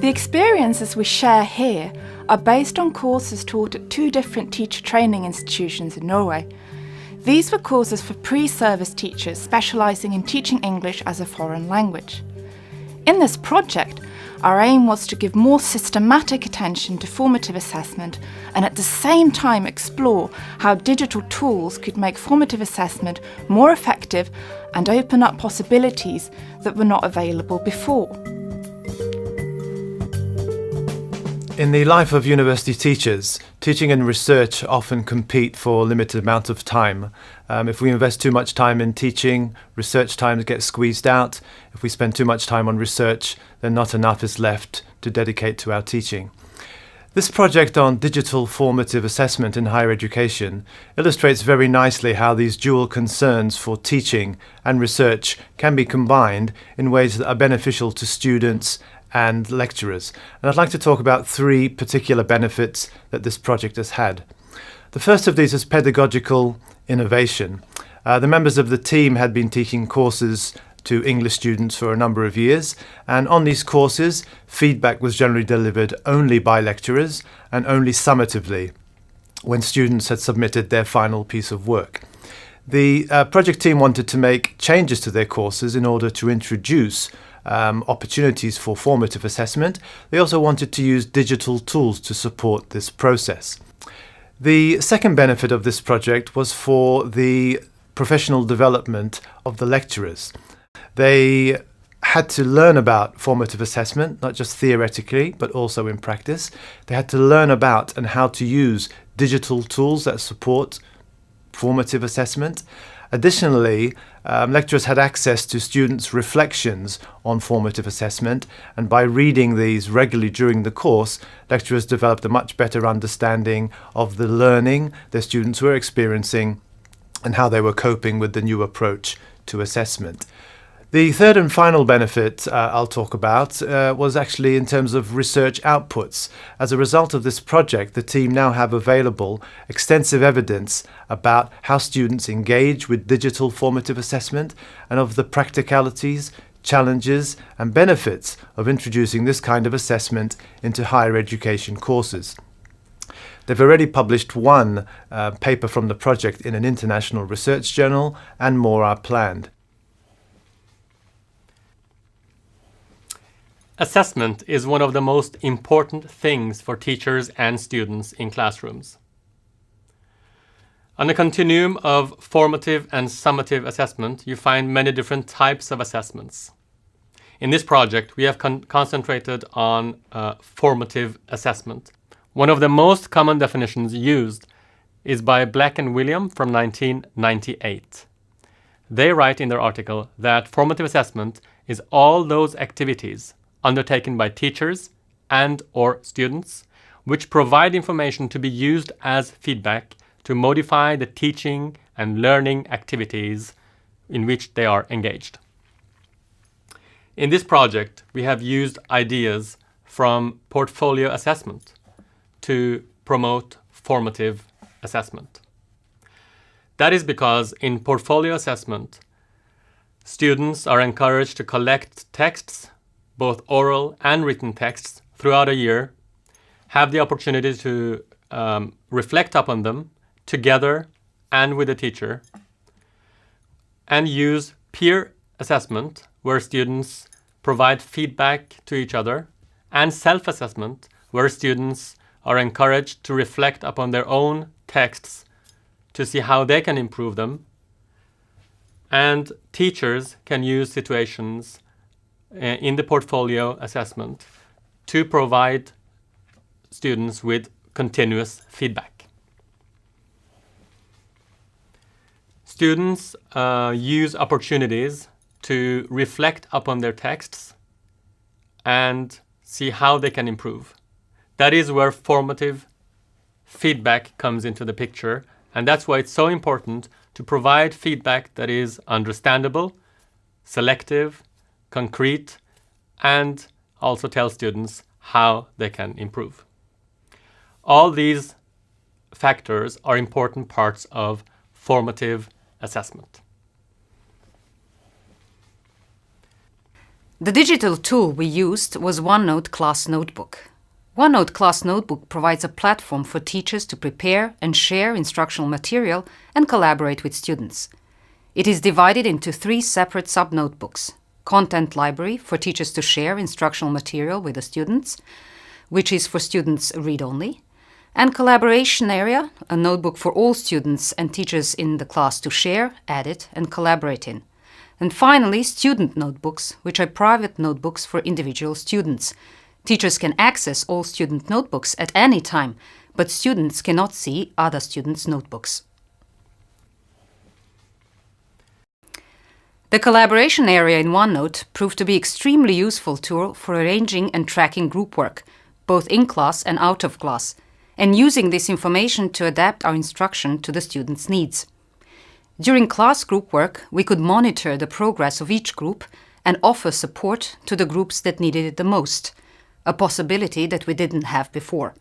The experiences we share here are based on courses taught at 2 different teacher training institutions in Norway. These were courses for pre-service teachers specialising in teaching English as a foreign language. In this project, our aim was to give more systematic attention to formative assessment and at the same time explore how digital tools could make formative assessment more effective and open up possibilities that were not available before. In the life of university teachers, teaching and research often compete for a limited amount of time. If we invest too much time in teaching, research time gets squeezed out. If we spend too much time on research, then not enough is left to dedicate to our teaching. This project on digital formative assessment in higher education illustrates very nicely how these dual concerns for teaching and research can be combined in ways that are beneficial to students and lecturers. And I'd like to talk about 3 particular benefits that this project has had. The first of these is pedagogical innovation. The members of the team had been teaching courses to English students for a number of years, and on these courses, feedback was generally delivered only by lecturers and only summatively when students had submitted their final piece of work. The project team wanted to make changes to their courses in order to introduce opportunities for formative assessment. They also wanted to use digital tools to support this process. The second benefit of this project was for the professional development of the lecturers. They had to learn about formative assessment, not just theoretically, but also in practice. They had to learn about and how to use digital tools that support formative assessment. Additionally, lecturers had access to students' reflections on formative assessment, and by reading these regularly during the course, lecturers developed a much better understanding of the learning their students were experiencing and how they were coping with the new approach to assessment. The third and final benefit I'll talk about was actually in terms of research outputs. As a result of this project, the team now have available extensive evidence about how students engage with digital formative assessment and of the practicalities, challenges and benefits of introducing this kind of assessment into higher education courses. They've already published 1 paper from the project in an international research journal, and more are planned. Assessment is one of the most important things for teachers and students in classrooms. On the continuum of formative and summative assessment, you find many different types of assessments. In this project, we have concentrated on formative assessment. One of the most common definitions used is by Black and William from 1998. They write in their article that formative assessment is all those activities undertaken by teachers and or students which provide information to be used as feedback to modify the teaching and learning activities in which they are engaged. In this project, we have used ideas from portfolio assessment to promote formative assessment. That is because in portfolio assessment, students are encouraged to collect texts, both oral and written texts, throughout a year, have the opportunity to reflect upon them together and with a teacher, and use peer assessment, where students provide feedback to each other, and self-assessment, where students are encouraged to reflect upon their own texts to see how they can improve them, and teachers can use situations in the portfolio assessment to provide students with continuous feedback. Students use opportunities to reflect upon their texts and see how they can improve. That is where formative feedback comes into the picture, and that's why it's so important to provide feedback that is understandable, selective, concrete, and also tell students how they can improve. All these factors are important parts of formative assessment. The digital tool we used was OneNote Class Notebook. OneNote Class Notebook provides a platform for teachers to prepare and share instructional material and collaborate with students. It is divided into 3 separate sub-notebooks: Content Library for teachers to share instructional material with the students, which is for students read-only, and Collaboration Area, a notebook for all students and teachers in the class to share, edit, and collaborate in. And finally, Student Notebooks, which are private notebooks for individual students. Teachers can access all student notebooks at any time, but students cannot see other students' notebooks. The collaboration area in OneNote proved to be an extremely useful tool for arranging and tracking group work, both in class and out of class, and using this information to adapt our instruction to the students' needs. During class group work, we could monitor the progress of each group and offer support to the groups that needed it the most, a possibility that we didn't have before.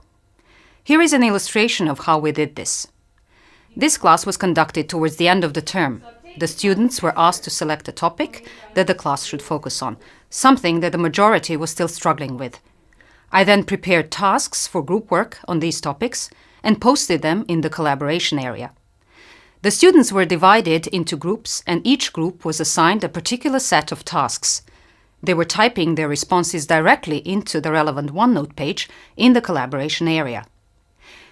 Here is an illustration of how we did this. This class was conducted towards the end of the term. The students were asked to select a topic that the class should focus on, something that the majority was still struggling with. I then prepared tasks for group work on these topics and posted them in the collaboration area. The students were divided into groups, and each group was assigned a particular set of tasks. They were typing their responses directly into the relevant OneNote page in the collaboration area.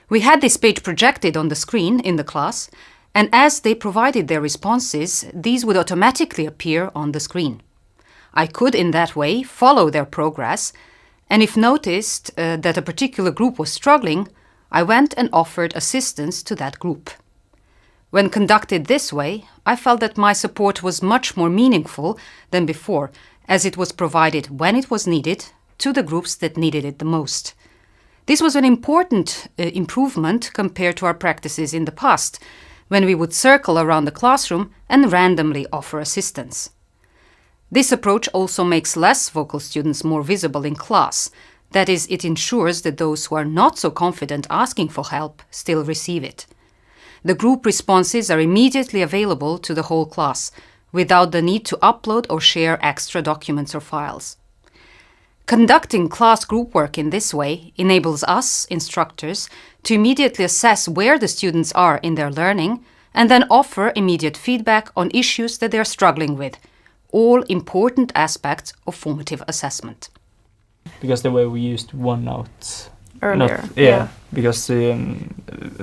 We had this page projected on the screen in the class, and as they provided their responses, these would automatically appear on the screen. I could, in that way, follow their progress, and if noticed that a particular group was struggling, I went and offered assistance to that group. When conducted this way, I felt that my support was much more meaningful than before, as it was provided when it was needed to the groups that needed it the most. This was an important improvement compared to our practices in the past, when we would circle around the classroom and randomly offer assistance. This approach also makes less vocal students more visible in class. That is, it ensures that those who are not so confident asking for help still receive it. The group responses are immediately available to the whole class, without the need to upload or share extra documents or files. Conducting class group work in this way enables us, instructors, to immediately assess where the students are in their learning and then offer immediate feedback on issues that they are struggling with, all important aspects of formative assessment. Because the way we used OneNote Earlier. Because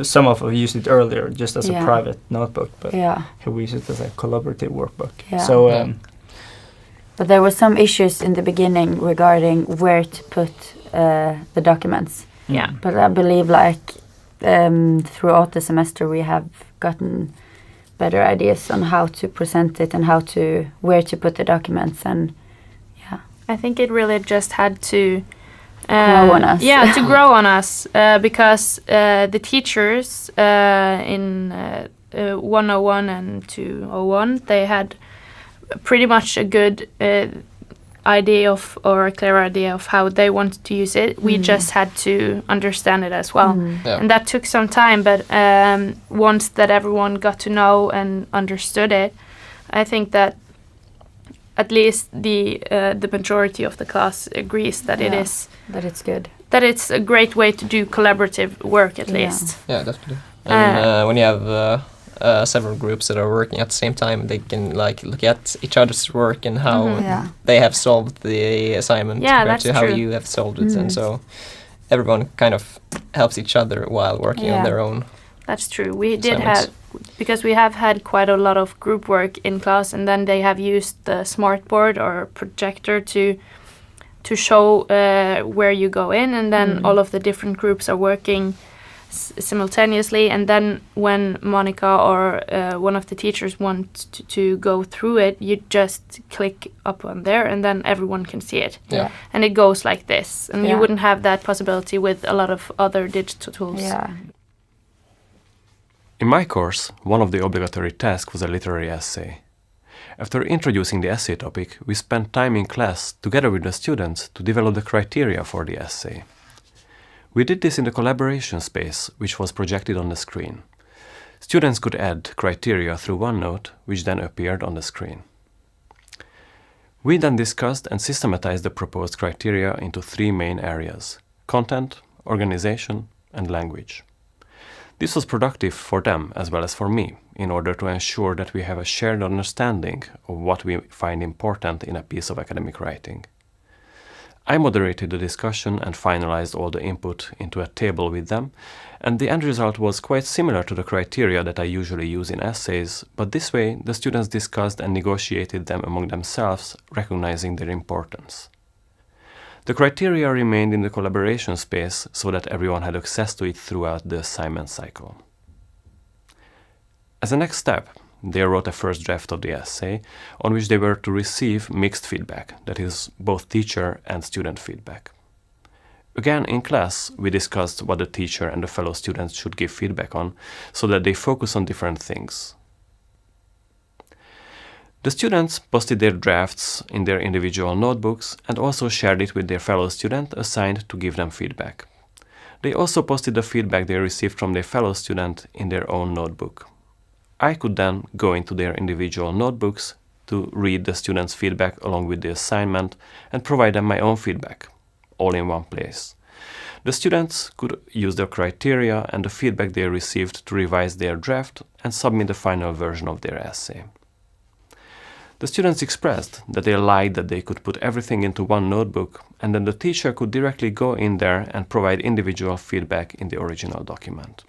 some of us used it earlier just as a private notebook, but here we use it as a collaborative workbook. So, but there were some issues in the beginning regarding where to put the documents. Yeah. But I believe throughout the semester we have gotten better ideas on how to present it and where to put the documents, and I think it really just had to grow on us. Yeah, to grow on us because the teachers in 101 and 201, they had pretty much a good idea or a clear idea of how they wanted to use it. We just had to understand it as well. And that took some time, but once that everyone got to know and understood it, I think that at least the majority of the class agrees that it is that it's good, that it's a great way to do collaborative work at least. Yeah, definitely. And when you have several groups that are working at the same time, they can look at each other's work and how they have solved the assignment compared to how you have solved it, and so everyone kind of helps each other while working on their own. That's true. We did have, because we have had quite a lot of group work in class, and then they have used the smartboard or projector to show where you go in, and then all of the different groups are working simultaneously, and then when Monica or one of the teachers want to go through it, you just click up on there and then everyone can see it. And it goes like this, and you wouldn't have that possibility with a lot of other digital tools. In my course, one of the obligatory tasks was a literary essay. After introducing the essay topic, we spent time in class together with the students to develop the criteria for the essay. We did this in the collaboration space, which was projected on the screen. Students could add criteria through OneNote, which then appeared on the screen. We then discussed and systematized the proposed criteria into 3 main areas: content, organization, and language. This was productive for them as well as for me, in order to ensure that we have a shared understanding of what we find important in a piece of academic writing. I moderated the discussion and finalized all the input into a table with them, and the end result was quite similar to the criteria that I usually use in essays, but this way the students discussed and negotiated them among themselves, recognizing their importance. The criteria remained in the collaboration space so that everyone had access to it throughout the assignment cycle. As a next step, they wrote a first draft of the essay, on which they were to receive mixed feedback, that is, both teacher and student feedback. Again, in class, we discussed what the teacher and the fellow students should give feedback on, so that they focus on different things. The students posted their drafts in their individual notebooks and also shared it with their fellow student assigned to give them feedback. They also posted the feedback they received from their fellow student in their own notebook. I could then go into their individual notebooks to read the students' feedback along with the assignment and provide them my own feedback, all in one place. The students could use the criteria and the feedback they received to revise their draft and submit the final version of their essay. The students expressed that they liked that they could put everything into one notebook and then the teacher could directly go in there and provide individual feedback in the original document.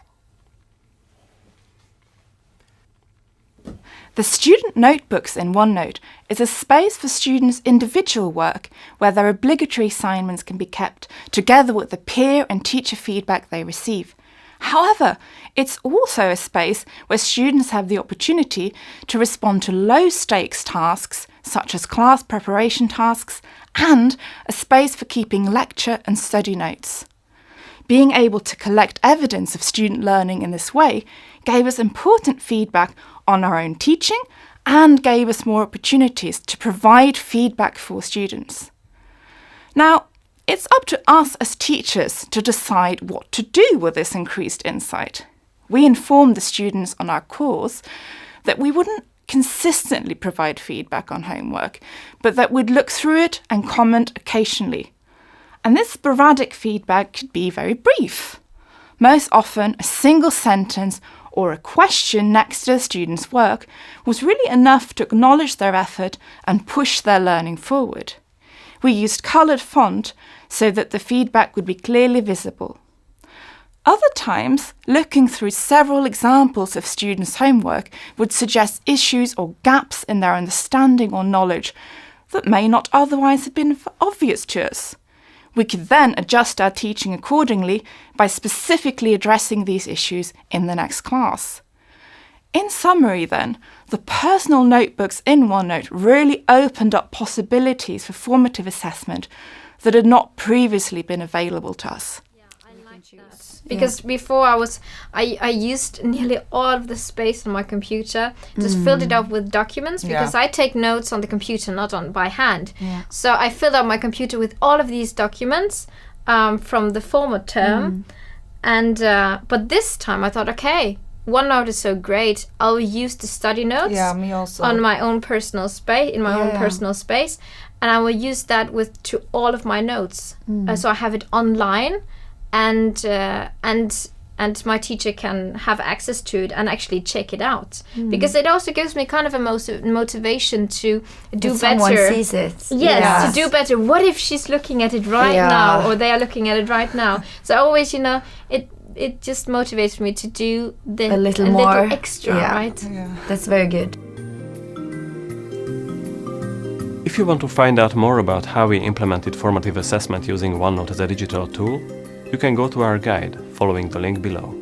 The student notebooks in OneNote is a space for students' individual work where their obligatory assignments can be kept together with the peer and teacher feedback they receive. However, it's also a space where students have the opportunity to respond to low-stakes tasks such as class preparation tasks and a space for keeping lecture and study notes. Being able to collect evidence of student learning in this way gave us important feedback on our own teaching and gave us more opportunities to provide feedback for students. Now, it's up to us as teachers to decide what to do with this increased insight. We informed the students on our course that we wouldn't consistently provide feedback on homework, but that we'd look through it and comment occasionally. And this sporadic feedback could be very brief. Most often, a single sentence or a question next to the student's work was really enough to acknowledge their effort and push their learning forward. We used coloured font so that the feedback would be clearly visible. Other times, looking through several examples of students' homework would suggest issues or gaps in their understanding or knowledge that may not otherwise have been obvious to us. We could then adjust our teaching accordingly by specifically addressing these issues in the next class. In summary then, the personal notebooks in OneNote really opened up possibilities for formative assessment that had not previously been available to us. Because before I used nearly all of the space on my computer, just filled it up with documents because I take notes on the computer, not by hand. So I filled up my computer with all of these documents from the former term, and but this time I thought, okay, OneNote is so great. I'll use the study notes on my own personal space, in my own personal space, and I will use that to all of my notes. So I have it online. And my teacher can have access to it and actually check it out, because it also gives me kind of a motivation to do better. Someone sees it. Yes, to do better. What if she's looking at it right now, or they are looking at it right now? So always, it just motivates me to do a little more extra, right? Yeah. That's very good. If you want to find out more about how we implemented formative assessment using OneNote as a digital tool, you can go to our guide following the link below.